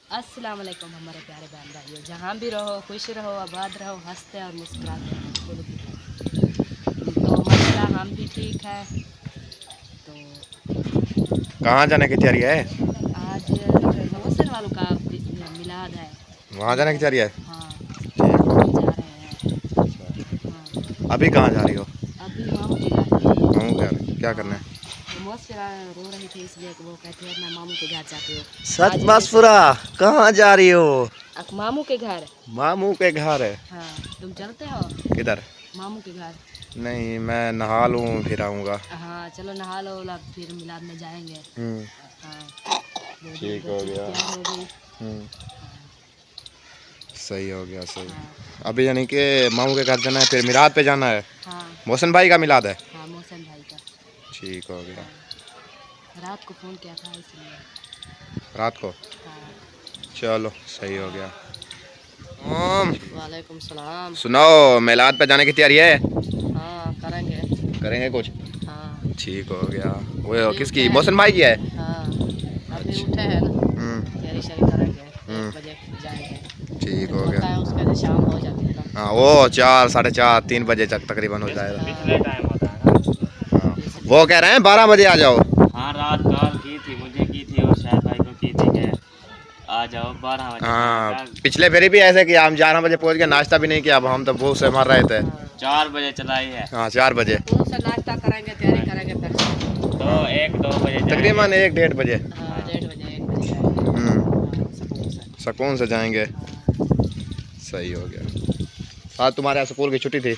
अस्सलाम वालेकुम हमारे प्यारे बहन भाइयों, जहाँ भी रहो खुश रहो, आबाद रहो, हंसते और मुस्कुराते रहो। तो माशाल्लाह हम भी ठीक है। तो कहाँ जाने की तैयारी है? आज मोहसिन वालों का मिलाद है। वहाँ जाने की तैयारी है। हाँ, ठीक। जा रहे हैं। हाँ, अभी कहाँ जा रही हो? अभी मामू के घर जा रहे हैं। मामू के घर क्या करना हाँ, है? तो मोहसिन रो रही थी इसलिए कि वो कहती है मैं मामू के घर जाती हूँ। सच आज मसफुरा, कहाँ जा रही हो? मामू के घर। मामू के घर है। हाँ, तुम चलते हो किधर? मामू के घर? नहीं, मैं नहा लूँ फिर आऊँगा। हाँ चलो नहा लो, फिर मिलाद में जाएंगे। हाँ, ठीक हो गया। तैयार हो गई। सही हो गया, सही। हाँ, अभी यानी कि मामू के घर जाना है, फिर मिलाद पे जाना है। हाँ, मोहसिन भाई का मिलाद है। हाँ मोहसिन भाई का। ठीक हो गया। हाँ, रात को फ़ोन किया था इसलिए। रात को? हाँ। चलो सही हो गया। वालेकुम सलाम। सुनाओ, मिलाद पे जाने की तैयारी है? हाँ करेंगे। करेंगे कुछ? हाँ, ठीक हो गया। वो किसकी? उठे मोहसिन भाई की है? हैं। हाँ, अभी अच्छा। उठे हैं ना, तैयारी शरी करेंगे। 1 बजे जाएंगे। ठीक हो होता गया। है उसके तो शाम हो जाती है ना। हाँ, वो 4, साढ़े 4, 3 बजे तक तकरीबन हो जाएगा। पिछले टाइम होता है ना। हाँ, वो कह रहे हैं 12 बजे आ जाओ। हाँ, रात कॉल की थी, मुझे की थी और शायद भाई को की थी कि आ जाओ 12 बजे। हाँ, मैं पिछले फेरी भी ऐसे किया, हम 11 बजे पहुंच गए, नाश्ता भी नहीं किया। अब हम तो भूख से मर रहे थे। 4 बजे चलाई है। हाँ, 4 बजे कौन सा नाश्ता करेंगे, तैयारी करेंगे फिर। तो 1-2 बजे तकरीबन 1, 1:30 बजे। हाँ 1:30 बजे 1 बजे जाएंगे। हाँ, सुकून से। सुकून से जाएंगे। सही हो गया। आज तुम्हारे यहाँ स्कूल की छुट्टी थी?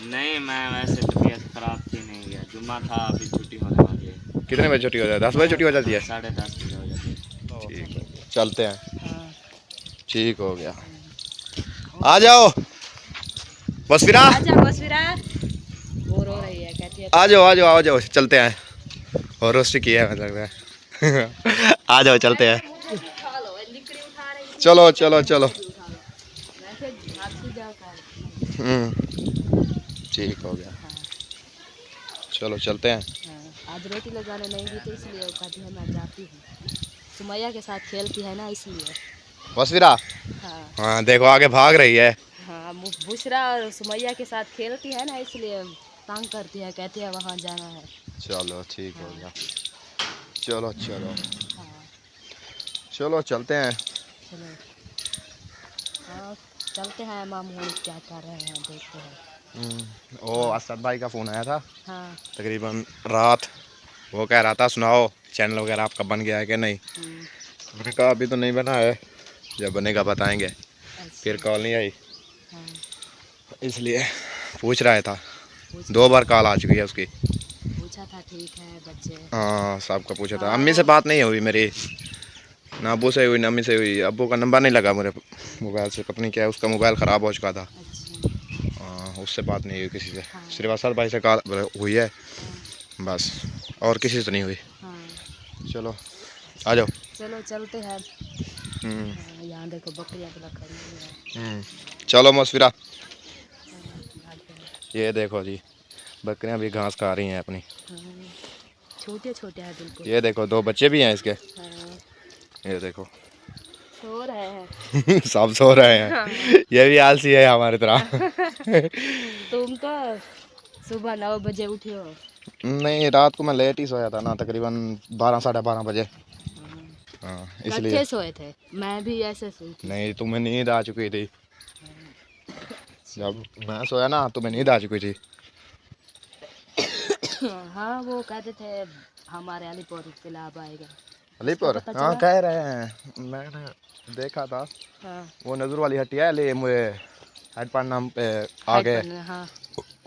नहीं, मैं वैसे तबीयत खराब थी, नहीं गया। जुम्मा था, अभी छुट्टी होने वाली है। कितने बजे छुट्टी हो जाती है? 10 बजे छुट्टी हो जाती है? 10:30 बजे हो जाती है। ठीक है, चलते हैं। हाँ, ठीक हो गया। आ जाओ बसफिरा, आजा बसवीरा। वो रो रही है, कहती है आ जाओ, आ जाओ, आ जाओ, चलते हैं। और रोस्ट किया है मतलब है। आ जाओ, चलते हैं। उठा लो, लिकड़ी उठा रही थी। चलो चलो चलो। उठा लो, वैसे भागती जाओ कर। ठीक हो गया। हाँ, चलो चलते हैं। हाँ, आज रोटी ले जाने नहीं दी तो इसलिए वो कहती है मैं जाती हूँ। सुमैया के साथ खेलती है ना इसलिए। बसफिरा, हाँ, हाँ देखो आगे भाग रही है। हाँ बुशरा और सुमैया के साथ खेलती है ना इसलिए तंग करती है, कहती है वहाँ जाना है। चलो ठीक हो गया। चलो चलो हाँ, चलो चलते हैं। चलो। हाँ, चलते हैं। मामू क्या कर रहे हैं देखते हैं। ओ असद भाई का फ़ोन आया था हाँ। तकरीबन रात। वो कह रहा था सुनाओ चैनल वगैरह आपका बन गया है कि नहीं। मैंने कहा अभी तो नहीं बना है, जब बनेगा बताएंगे। फिर अच्छा। कॉल नहीं आई, हाँ, इसलिए पूछ रहा था। पूछ 2 बार कॉल आ चुकी है उसकी। पूछा था, ठीक है बच्चे। हाँ, सबका पूछा था। हाँ अम्मी से बात नहीं हुई मेरी, ना अबू से हुई ना अम्मी से हुई। अबू का नंबर नहीं लगा मेरे मोबाइल से, पता नहीं क्या है, उसका मोबाइल ख़राब हो चुका था। अच्छा। हाँ, उससे बात नहीं हुई किसी से। हाँ, सिर्फ असद भाई से कॉल हुई है हाँ, बस, और किसी से नहीं हुई। हाँ। चलो आ जाओ। चलो चलते हैं। हम्म, हाँ, यहाँ देखो बकरियाँ तो खड़ी हैं। चलो मसफिरा, हाँ, भागते हैं। ये देखो जी, बकरियां भी घास खा रही हैं अपनी। हाँ, छोटे छोटे हैं बिल्कुल। ये देखो 2 बच्चे भी हैं इसके। हाँ, ये देखो। सो रहे हैं। सब सो रहे हैं। हाँ। ये भी आलसी है हमारी तरह। तुम तो सुबह 9 बजे उठे हो। नहीं, रात को मैं लेट ही सोया था ना, तकरीबन 12, साढ़े 12 बजे। हाँ, हाँ, इसलिए। इकट्ठे सोए थे, मैं भी ऐसे सोई थी। नहीं, तुम्हें नींद आ चुकी थी। अच्छा। जब मैं सोया ना तुम्हें नींद आ चुकी थी। हाँ, वो कहते थे हमारे अलीपुर तालाब आएगा। उसका अलीपुर, पता हाँ चला? कह रहे हैं, मैंने देखा था। हाँ, वो नजर वाली हट्टी है ले मुझे हेड पान नाम पे आगे, हाँ।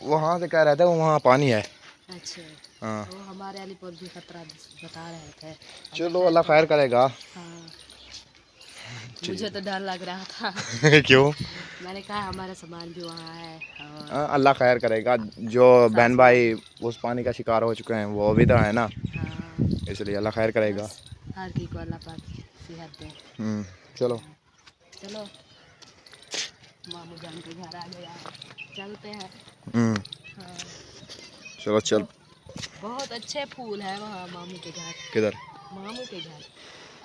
वहाँ से कह रहे थे वहाँ पानी है। अच्छा, हाँ, वो हमारे अलीपुर भी खतरा बता रहे थे। चलो अल्लाह खैर करेगा। हाँ, मुझे तो डर लग रहा था। क्यों? मैंने कहा हमारा सामान भी वहाँ है। और हाँ, अल्लाह खैर करेगा। जो बहन सास भाई उस पानी का शिकार हो चुके हैं वो भी तो है ना, हाँ, इसलिए अल्लाह खैर करेगा। बस हर की को अल्लाह पाक सेहत दे। चलो। चलो, मामू जान के घर आ गया, चलते हैं। हाँ, चलो चल। बहुत अच्छे फूल है वहाँ मामू के घर। किधर? मामू के घर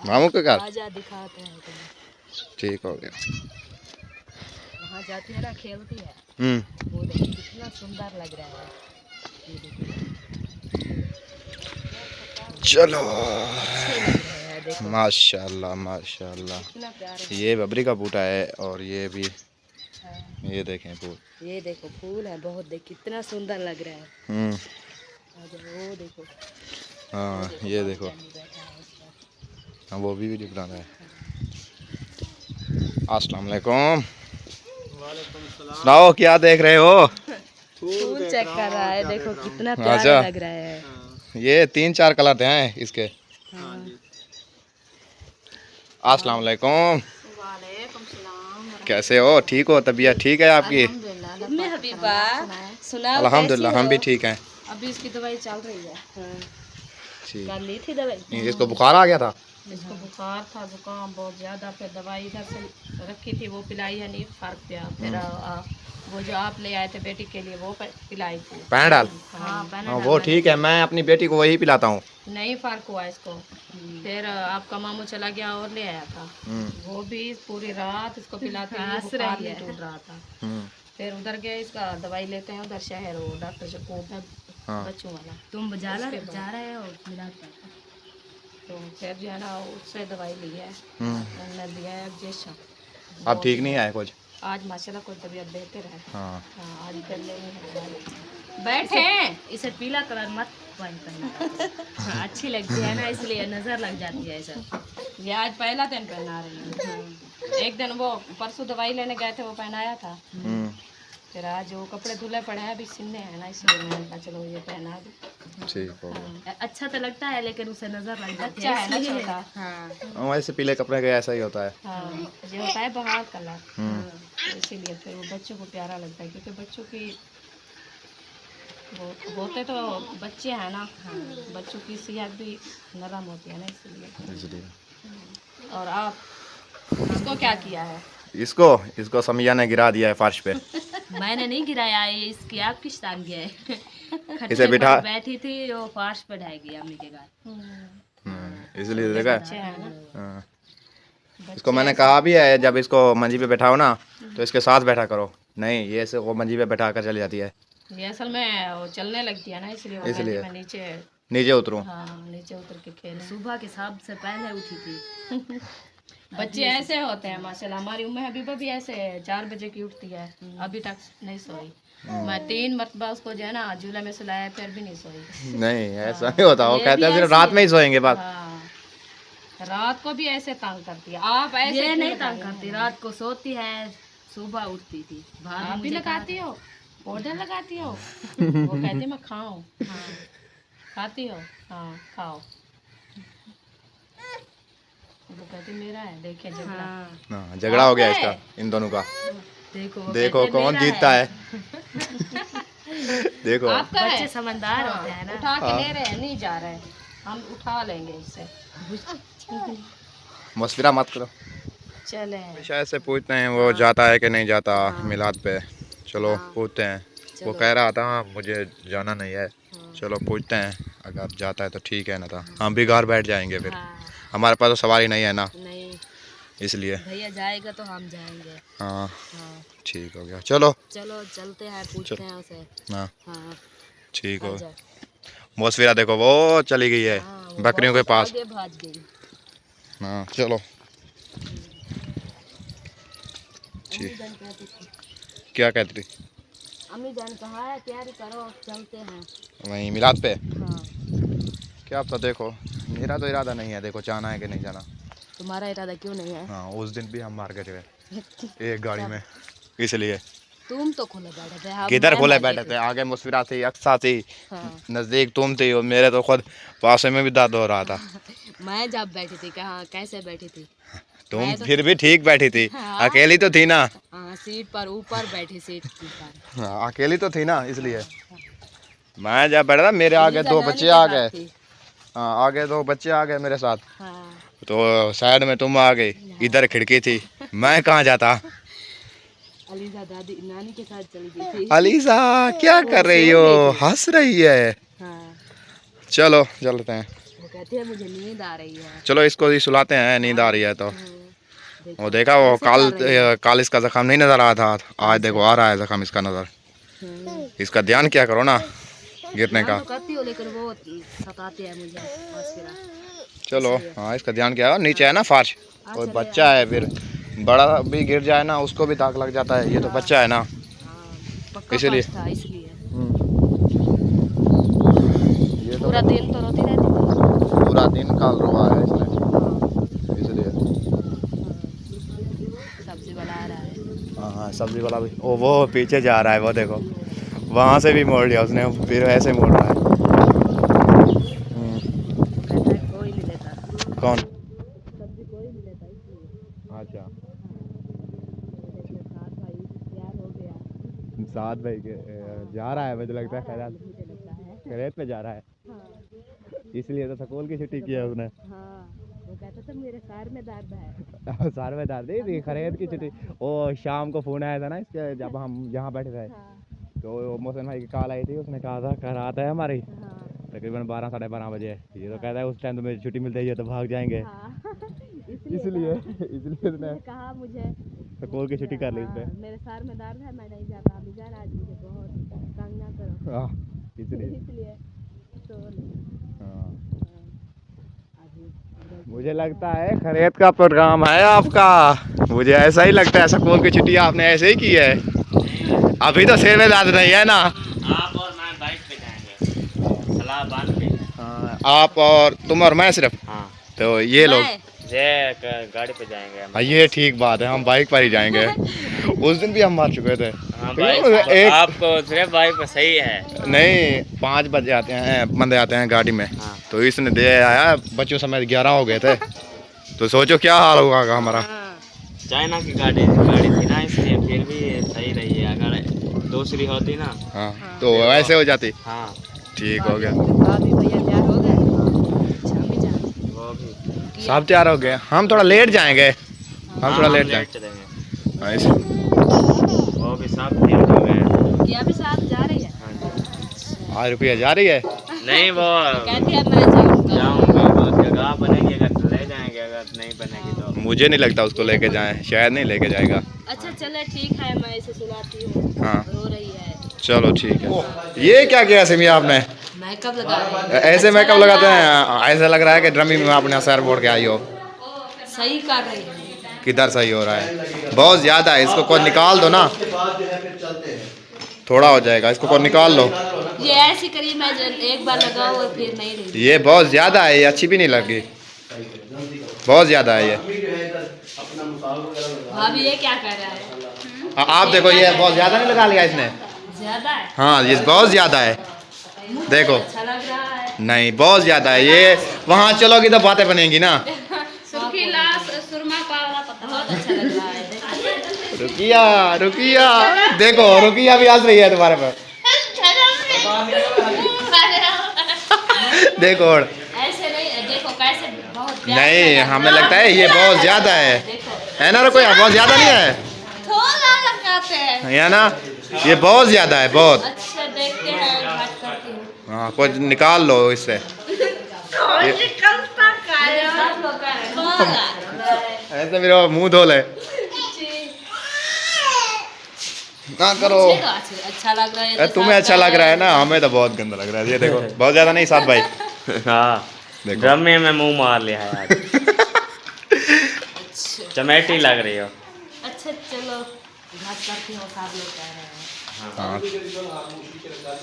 मामू के घर? आजा दिखाते हैं तुम्हें। ठीक हो गया। वहाँ जाती है ना, खेलती है। हम्म। वो देखो कितना सुंदर लग रहा है। ये देखो। चलो अच्छे लग रहे हैं, देखो माशाल्लाह माशाल्लाह। कितना प्यारे। ये बबरी का बूटा है और ये भी, हाँ, ये देखें फूल। ये देखो फूल है बहुत, देख कितना सुंदर लग रहा है। हम्म। आजा, वो देखो। हाँ ये देखो, पानी बैठा है उस पर। हाँ वो भी वीडियो बना रहा है। अस्सलाम वालेकुम। सुनाओ क्या देख रहे हो? फूल चेक कर रहा है, देखो कितना अच्छा। प्यारा लग रहा है। ये 3-4 कलर हैं इसके। हाँ। अस्सलाम वालेकुम। वालेकुम सलाम। कैसे हो? ठीक हो? तबीयत ठीक है आपकी? मैं हबीबा सुना। अल्हम्दुलिल्लाह हम भी ठीक हैं। अभी इसकी दवाई चल रही है। ठीक। कल ली थी दवाई। इसको बुखार आ गया था? इसको बुखार था, जुकाम बहुत ज़्यादा, फिर दवाई इधर से रखी थी, वो पिलाई है, नहीं फर्क पिया। फिर वो जो आप ले आए थे बेटी के लिए, वो पिलाई थी पैनाडॉल। हाँ हाँ वो ठीक है, मैं अपनी बेटी को वही पिलाता हूँ। नहीं फर्क हुआ इसको। फिर आपका मामू चला गया और ले आया था, वो भी पूरी रात इसको पिलाते हुए बुखार नहीं टूट रहा था। फिर उधर गए, इसका दवाई लेते हैं उधर शहर, वो डॉक्टर शकूब है बच्चों वाला। तुम जा रहे हो मिला, तो फिर जो है ना उससे दवाई ली है, उन्होंने दिया है इंजेक्शन। अब ठीक नहीं है कुछ? आज माशाल्लाह कोई तबीयत बेहतर है। हाँ। हाँ आज कर लेंगे। बैठे इसे पीला कलर मत पहनना। हाँ, अच्छी लगती है ना, इसलिए नज़र लग जाती है ऐसा। ये आज पहला दिन पहना रही हूँ। एक दिन वो परसों दवाई लेने गए थे, वो पहनाया था। फिर आज वो कपड़े धुले पड़े हैं, अभी सिलने हैं ना, इसलिए मैंने कहा चलो ये पहना दो। ठीक हो गया। अच्छा तो लगता है, लेकिन उसे नजर लग जाती है ना छोटा। हाँ वैसे पीले कपड़े का ऐसा ही होता है। हाँ, ये होता है बहार कलर, तो इसीलिए फिर वो बच्चों को प्यारा लगता है, क्योंकि बच्चों की वो होते तो बच्चे हैं ना, बच्चों की सेहत भी नरम होती है ना, इसलिए। और आप इसको क्या किया है? इसको समिया ने गिरा दिया है फर्श पे। मैंने नहीं गिराया है, ये इसकी आपकी स्थान गया है। इसे बिठा बैठी थी, वो फर्श पे ढाएगी अम्मी के घर। इसलिए देखा। बच्चे हैं ना। हाँ। इसको मैंने कहा भी है, जब इसको मंजी पे बैठाओ ना तो इसके साथ बैठा करो। नहीं, ये से वो मंजी पे बैठा कर चली जाती है। ये असल में वो चलने लगती है ना, इसलिए वो कहती है मैं नीचे उतरूं। हाँ नीचे उतर के खेल। सुबह के हिसाब से पहले उठी थी। बच्चे ऐसे होते हैं माशाल्लाह। हमारी उम्र हबीबा भी ऐसे 4 बजे की उठती है, अभी तक नहीं सोई। मैं 3 मरतबा उसको जो है ना झूले में सुलाया, फिर भी नहीं सोई। नहीं ऐसा नहीं होता, वो कहते हैं सिर्फ रात में ही सोएंगे बस। हाँ, रात को भी ऐसे तंग करती है। आप ऐसे नहीं तंग करती, रात को सोती है, सुबह उठती थी। आप भी लगाती हो, पाउडर लगाती हो? वो कहती मैं खाऊं। हाँ खाती हो? हाँ खाओ। वो कहती मेरा है, देखे झगड़ा। हाँ झगड़ा हो गया इसका, इन दोनों का। देखो कौन जीतता है। देखो आपका बच्चे समझदार होते हैं ना, उठा के ले रहे हैं, नहीं जा रहे, हम उठा लेंगे इससे। मशवरा मत करो। चले शायद से पूछते हैं वो जाता है कि नहीं जाता मिलाद पे। चलो पूछते हैं। वो कह रहा था मुझे जाना नहीं है। चलो पूछते हैं, अगर जाता है तो ठीक है, ना तो हम भी घर बैठ जाएंगे। फिर हमारे पास तो सवारी नहीं है ना, नहीं इसलिए। भैया जाएगा तो हम जाएंगे। हाँ ठीक हो गया। चलो चलते हैं, पूछते हैं उसे। हाँ हाँ ठीक हो। मौसफिरा देखो वो चली गई है बकरियों के पास। भाग गई। हाँ चलो ठीक। क्या कहती थी? अम्मी जान कहा है तैयारी करो, चलते हैं वहीं मिलाद पे। हाँ। क्या आप तो देखो, मेरा तो इरादा नहीं है, देखो जाना है कि नहीं जाना। तुम्हारा इरादा क्यों नहीं है? हाँ उस दिन भी हम मार गए थे एक गाड़ी में, इसलिए। तुम तो खुले बैठे थे। किधर खुले बैठे थे? आगे मुस्फिरा थी, अक्सा थी, नज़दीक तुम थी, और मेरे तो खुद पास में भी दर्द हो रहा था। मैं जब बैठी थी, कहाँ कैसे बैठी थी? तुम फिर भी ठीक बैठी थी। हाँ। अकेली तो थी ना। हाँ सीट पर ऊपर बैठी, सीट पर। हाँ अकेली तो थी ना, इसलिए। मैं जब बैठा था मेरे आगे 2 बच्चे आ गए। हाँ आगे 2 बच्चे आ गए मेरे साथ। हाँ। तो साइड में तुम आ गई, इधर खिड़की थी, मैं कहाँ जाता। अलीजा दादी नानी के साथ चली गई थी। अलीजा क्या कर रही हो? हंस रही है। हाँ। चलो चलते हैं। वो कहती है मुझे नींद आ रही है। चलो इसको ही सुलाते हैं, नींद आ रही है तो। वो देखा वो काल इसका जख्म नहीं नजर आया था, आज देखो आ रहा है जख्म इसका नजर। इसका ध्यान क्या करो ना गिरने का। तो करती हो लेकिन वो सताते हैं मुझे बस फिर। चलो हाँ इसका ध्यान क्या है, नीचे है ना फर्श और बच्चा है, फिर बड़ा भी गिर जाए ना उसको भी दाग लग जाता है, ये तो बच्चा है ना इसलिए। ये तो पूरा दिन तो रोती रहती, पूरा दिन काल रोआ है इसने इसलिए। सब्जी बना रहा है। हाँ सब्जी वाला भी वो पीछे जा रहा है, वो देखो वहाँ से भी मोड़ लिया उसने, फिर ऐसे मोड़ रहा है। कोई नहीं लेता। कौन? सब्जी कोई नहीं लेता इसलिए। अच्छा तैयार हो गया। साथ भाई के जा रहा है, मुझे लगता है खैरात खैरियत पे जा रहा है, इसलिए तो स्कूल की छुट्टी की है उसने। वो कहता था मेरे सर में दर्द है। सर में दर्द है, खैरियत की छुट्टी। वो शाम को फोन आया था ना इसके, जब हम यहाँ बैठे थे तो मोहसिन भाई की कॉल आई थी, उसने कहा था रात है हमारी तकरीबन 12 साढ़े 12 बजे। ये तो कहता है उस टाइम तो मेरी छुट्टी मिलती है तो भाग जाएंगे। इसलिए उसने कहा मुझे स्कूल की छुट्टी कर ली उसने। मेरे सर में दर्द है, मैं नहीं जाता अभी जा, आज मुझे बहुत तंग ना करो इसलिए तो मुझे लगता है खैरियत का प्रोग्राम है आपका, मुझे ऐसा ही लगता है। स्कूल की छुट्टी आपने ऐसे ही की है, अभी तो सिर में दर्द नहीं है ना। आप और मैं बाइक पे जाएंगे सलाह बांध के। हाँ, आप और तुम और मैं सिर्फ। हाँ तो ये लोग गाड़ी पे जाएंगे हम। हाँ ये ठीक बात है, हम बाइक पर ही जाएंगे। उस दिन भी हम मार चुके थे। हाँ, बाइक आपको सिर्फ बाइक पे सही है। नहीं 5 बजे आते हैं बंदे आते हैं गाड़ी में। हाँ। तो इसने दे आया बच्चों समेत 11 हो गए थे। तो सोचो क्या हाल होगा हमारा। चाइना की गाड़ी थी ना इसलिए फिर भी सही रही है, अगर दूसरी होती ना हाँ तो ऐसे हो जाती। हाँ ठीक हो गया। भैया तैयार हो गए। वो भी सब तैयार हो गए, हम थोड़ा लेट जाएंगे, हम थोड़ा लेट जाएंगे। चलेंगे। हाँ, ऐसे। वो भी सब तैयार हो गए। किया भी साथ जा रही है। आज रुपया जा रही है। नहीं वो कहती है मैं जाऊंगा। वो जगह बनेगी अगर तो ले जाएंगे, अगर नहीं बनेगी तो मुझे नहीं लगता उसको लेके जाएं, शायद नहीं लेके जाएगा। अच्छा चले ठीक है, मैं इसे सुलाती हूँ। हाँ रो रही है। चलो ठीक है। ये क्या किया सिमिया आपने? मेकअप लगा रही है। ऐसे मेकअप लगाते हैं, ऐसा लग रहा है कि ड्रमी में अपने सर बोर्ड के आई हो। सही कर रही है। किधर सही हो रहा है? बहुत ज्यादा है, इसको कोई निकाल दो ना, थोड़ा हो जाएगा, इसको कोई निकाल लो। ये ऐसी क्रीम है एक बार लगाओ और फिर नहीं रही। ये बहुत ज्यादा है, ये अच्छी भी नहीं लगी, बहुत ज्यादा है ये। भाभी ये क्या कर रहा है? आप देखो ये बहुत ज्यादा नहीं लगा लिया इसने। ज्यादा है। हाँ ये बहुत ज्यादा है, देखो। अच्छा लग रहा है। नहीं बहुत ज्यादा है ये, वहाँ चलोगी तो बातें बनेंगी ना। सुरमा पावला पता बहुत अच्छा लग रहा है। रुकिया रुकिया, देखो रुकिया भी हंस रही है तुम्हारे पर। देखो ऐसे नहीं, देखो कैसे बहुत नहीं, हमें लगता है ये बहुत ज्यादा है ना रुकिया? बहुत ज्यादा नहीं है, थोड़ा लगाते हैं। है ना? ये बहुत ज्यादा है, बहुत। अच्छा देखते हैं, घाट करती हूँ। हाँ कुछ निकाल लो इससे। ऐसे मेरा मुंह धो ले ना करो। अच्छा लग रहा है। तुम्हें अच्छा लग रहा है ना, हमें तो बहुत गंदा लग रहा है। ये देखो बहुत ज्यादा नहीं साथ भाई। हाँ देखो ड्रमे में मुंह मार लिया है यार। चमेटी लग रही हो। अच्छा चलो घाट करती हूँ, सब लोग कह रहे हैं। हाँ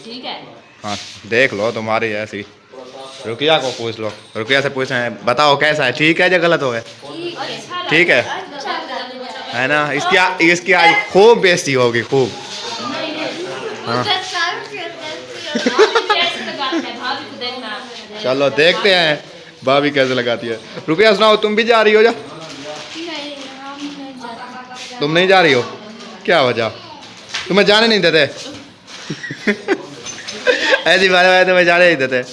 ठीक है। हाँ देख लो तुम्हारी ऐसी। रुकिया को पूछ लो, रुकिया से पूछ रहे हैं, बताओ कैसा है, ठीक है या गलत हो गए? ठीक है ना? इसकी आज खूब बेइज्जती होगी, खूब। हाँ चलो देखते हैं भाभी कैसे लगाती है। रुकिया सुनाओ, तुम भी जा रही हो? तुम नहीं जा रही हो, क्या वजह? तुम्हें जाने नहीं देते? ऐसी बात है, तुम्हें जाने नहीं देते।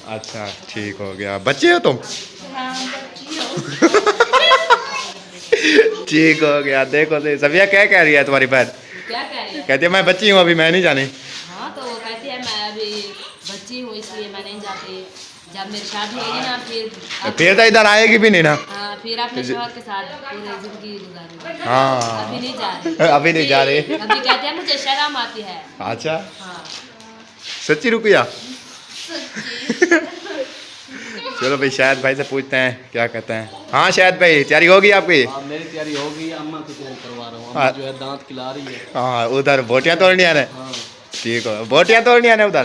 अच्छा ठीक हो गया, बच्चे हो तुम? ठीक हो गया। देखो सबिया क्या कह रही है तुम्हारी बहन? क्या कह रही है? कहती है मैं बच्ची हूँ, अभी मैं नहीं जानी। हाँ तो वो कहती है मैं अभी बच्ची जब मेरी शादी होगी ना फिर तो इधर आएगी भी नहीं ना। हाँ, फिर अपने शौहर के साथ पूरी जिंदगी गुजारूंगी। हाँ अभी नहीं जा रही। अभी नहीं जा रही। अभी कहते हैं मुझे शर्म आती है। अच्छा हाँ। सच्ची रुकिया। चलो भाई शायद भाई से पूछते हैं क्या कहते हैं। हाँ शायद भाई तैयारी होगी आपकी? मेरी तैयारी होगी, अम्मा की तैयारी करवा रहा हूँ। अम्मा जो है दांत खिला रही है। हाँ उधर बोटियाँ तोड़नी है। ठीक हो, बोटियाँ तोड़नी है उधर।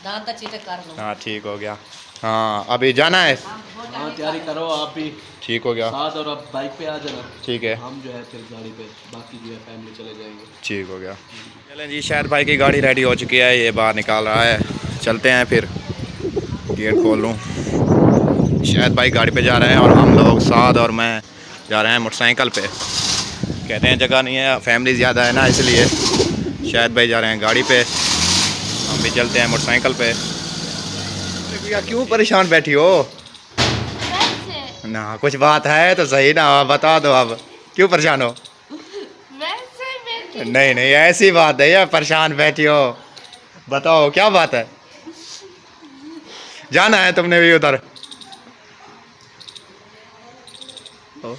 दांत चीटे कर लो। हाँ ठीक हो गया। हाँ अभी जाना है। हाँ तैयारी करो आप भी। ठीक हो गया। साथ और अब बाइक पे आ जाना। ठीक है। हम जो है फिर गाड़ी पे बाकी जो है फैमिली चले जाएंगे। ठीक हो गया। चलें जी शायद भाई की गाड़ी रेडी हो चुकी है, ये बाहर निकाल रहा है। चलते हैं फिर, गेट खोल लूँ। शायद भाई गाड़ी पे जा रहे हैं और हम लोग साथ और मैं जा रहे हैं मोटरसाइकिल पे। कहते हैं जगह नहीं है, फैमिली ज़्यादा है ना, इसलिए शायद भाई जा रहे हैं गाड़ी पे, हम भी चलते हैं मोटरसाइकिल पे। भैया क्यों परेशान बैठी हो ना? कुछ बात है तो सही ना, बता दो अब क्यों परेशान हो? नहीं नहीं ऐसी बात है, या परेशान बैठी हो, बताओ क्या बात है? जाना है तुमने भी उधर?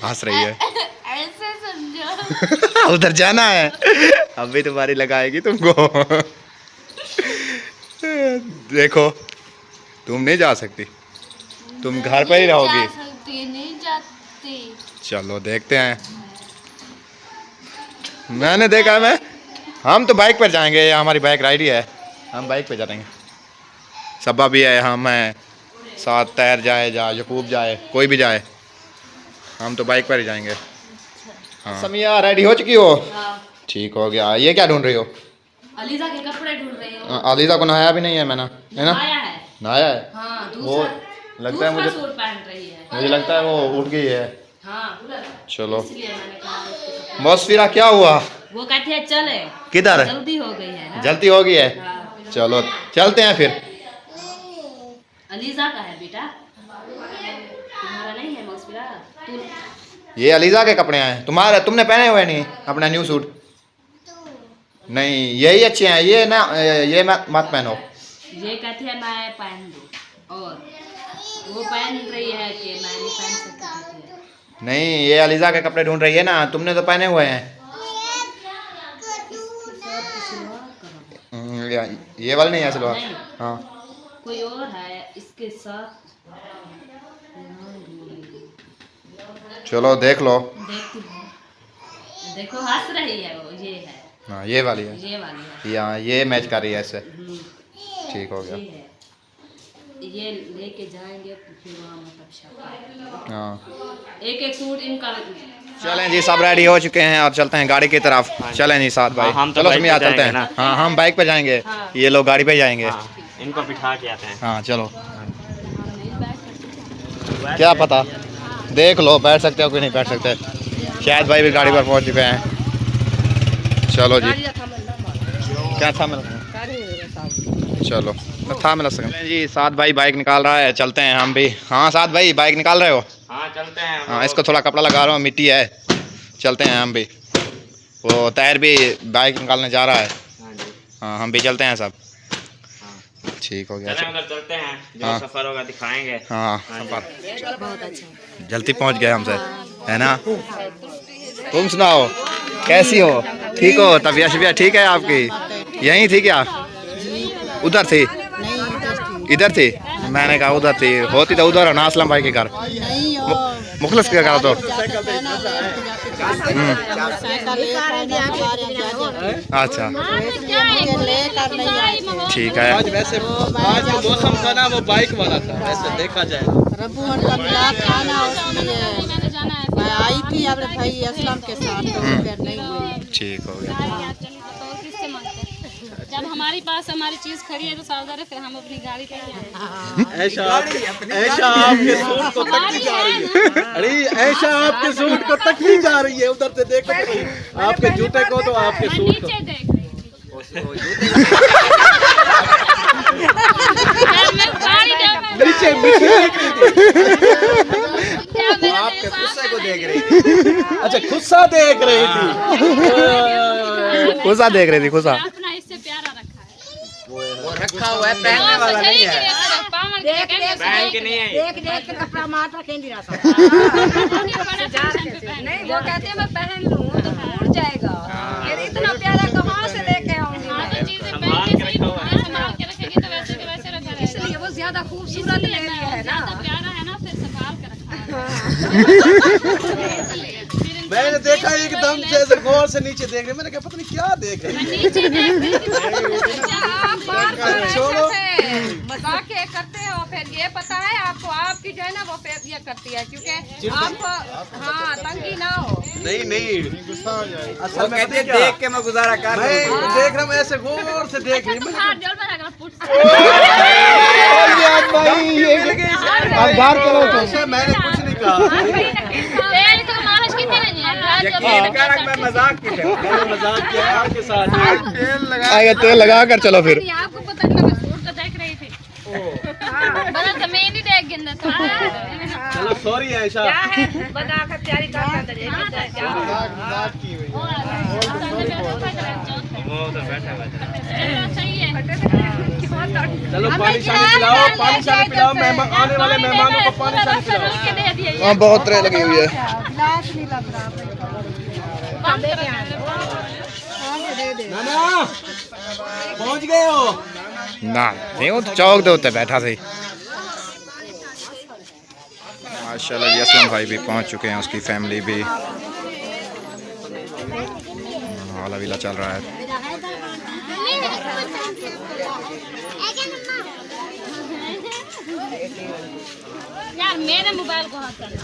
हंस रही है। ऐसे समझो। उधर जाना है, अभी तुम्हारी लगाएगी तुमको। देखो तुम नहीं जा सकती, तुम घर पर ही रहोगी। नहीं जाती। चलो देखते हैं। मैंने देखा है, हम तो बाइक पर जाएंगे, ये हमारी बाइक राइड ही है, हम बाइक पे जाएंगे। सबा भी है, हम हैं साथ, तैर जाए जा यकूब जाए, कोई भी जाए, हम तो बाइक पर ही जाएंगे। हाँ समिया रेडी हो चुकी हो? ठीक हो गया। ये क्या ढूंढ रही हो? अलीजा के कपड़े ढूंढ रही हूँ। अलीजा को नहाया भी नहीं है मैंने, है ना? नहाया है। नहाया है। हाँ, वो लगता है मुझे, सूट पहन रही है। मुझे लगता है वो उठ गई है। हाँ, चलो इसलिए मैंने कहा। बस फिर क्या हुआ? वो कहती है चले। किधर? जल्दी हो गई है ना? जल्दी हो गई है। हाँ। चलो चलते हैं फिर। अलीजा का है बेटा, तुम्हारा नहीं है मौसफिरा? ये अलीजा के कपड़े हैं तुम्हारे, तुमने पहने हुए नहीं अपना न्यू सूट? नहीं यही अच्छे हैं, ये ना ये मत पहनो। ये कहती है मैं पहन दूँ, और वो पहन रही है कि मैं नहीं पहन सकती। नहीं ये अलीजा के कपड़े ढूंढ रही है ना, तुमने तो पहने हुए हैं। ये वाले नहीं है सलवार? हाँ कोई और है इसके साथ। चलो देख लो। देखो हंस रही है वो, ये है। हाँ ये वाली है, ये वाली है। यहाँ ये मैच कर रही है इससे। ठीक हो गया। ये लेके जाएंगे तो फिर वहाँ मतलब शॉपिंग। हाँ एक एक सूट इनका। चलें जी सब रेडी हो चुके हैं और चलते हैं गाड़ी की तरफ। चलें जी साथ भाई। हम तो चलो बाइक सुमिया पे चलते हैं। जाएंगे हाँ हम बाइक पे जाएंगे। हाँ। ये लोग गाड़ी पे जाएंगे। हाँ, इनको बिठा के आते हैं। हाँ चलो। क्या पता, देख लो बैठ सकते हो कि नहीं बैठ सकते। शायद भाई भी गाड़ी पर पहुंच चुके हैं। चलो जी क्या था मिल, चलो था मिल सकते जी। साथ भाई बाइक निकाल रहा है, चलते हैं हम भी। हाँ साथ भाई बाइक निकाल रहे हो? हाँ चलते हैं। हाँ इसको थोड़ा कपड़ा लगा रहा हूँ, मिट्टी है। चलते हैं हम भी। वो टायर भी बाइक निकालने जा रहा है। हाँ जी। हाँ हम भी चलते हैं सब। ठीक हो गया। चलें उधर चलते हैं, जो हाँ। सफर होगा दिखाएंगे। हाँ सफर बहुत अच्छा। जल्दी पहुंच गए हमसे, है ना? तुम सुनाओ कैसी हो? ठीक हो? तबीयत शबीयत ठीक है आपकी? यहीं थी क्या? उधर थी? इधर थी? मैंने कहा उधर थी, होती तो उधर ना असलम भाई के घर। मुखलिस के घर तो। अच्छा ठीक है। आज वैसे आज जो मौसम था ना वो बाइक वाला था, वैसे देखा जाए। रबून का मिलाद था ना, उसलिए मैं आई थी अपने भाई असलम के साथ, तो फिर नहीं हुई। ठीक हो गया। जब हमारी पास हमारी चीज खड़ी है तो सावधान, फिर हम अपनी गाड़ी पे ऐशा आपके सूट को तकती जा रही है। अरे ऐशा आपके सूट को तकती जा रही है, उधर से देखो तो सही। आपके जूते को तो आपके सूट को। नीचे देख रही थी। मैं गाड़ी नीचे आपके गुस्से को देख अच्छा गुस्सा देख रही थी। खुशा देख रही थी, खुशा। अपना इससे प्यारा रखा है। वो रखा हुआ है, पहनने वाला नहीं है। पावन संभाल के रखेंगे। पहन के नहीं आई। देख देख के कपड़ा मार रखेंगे बड़ा फंक्शन पे पहन नहीं वो कहते हैं मैं पहन लूँ तो फूट जाएगा, ये इतना प्यारा कहाँ से लेके आऊंगी हाँ मैं? तो चीजें पहन के सही संभाल के रखेगी तो वैसे के वैसे रखा रहेगा। इसलिए वो ज्यादा खूबसूरत ले लिया है ना। ज्यादा प्यारा है ना, फिर संभाल के रखा है। मैंने देखा एकदम से ऐसे गौर से नीचे देख रहे, मैंने कहा पता नहीं क्या देख रहे हैं। नीचे देख आप बार बार छोड़ो। ऐसे मजाक के करते हो, फिर ये पता है आपको आपकी जो है ना वो फिर ये करती है क्योंकि आपको हाँ तंगी ना हो। नहीं नहीं असल में कहते देख के मैं गुजारा कर मैं देख रहा हूँ ऐसे गौर से देख रही हूँ। हाथ जोड़ पर अगर फुट अब बाहर चलो तो ऐसे मैंने कुछ नहीं कहा। तेल तो मालिश कितने नहीं है। यकीन कर मैं मजाक की मैंने मजाक किया आपके साथ। आगे तेल लगा कर चलो फिर। आपको पता नहीं मैं सूट तो देख रही थी। बड़ा जमीन ही देख गिन तो चलो सॉरी आयशा। क्या है बता कर तैयारी करता सही है। चलो पानी शानी पिलाओ, पानी शानी पिलाओ, मेहमान आने वाले मेहमानों को पानी शानी पिलाओ। दे दिए वहाँ बहुत ट्रे लगी हुई है। गिलास नहीं लग रहा नाना पहुंच गए हो? ना नहीं वो तो चौक दे होते बैठा सही। माशाल्लाह जी असलम भाई भी पहुंच चुके हैं, उसकी फैमिली भी। वाला विला चल रहा है। यार मेरे मोबाइल को हाथ करना।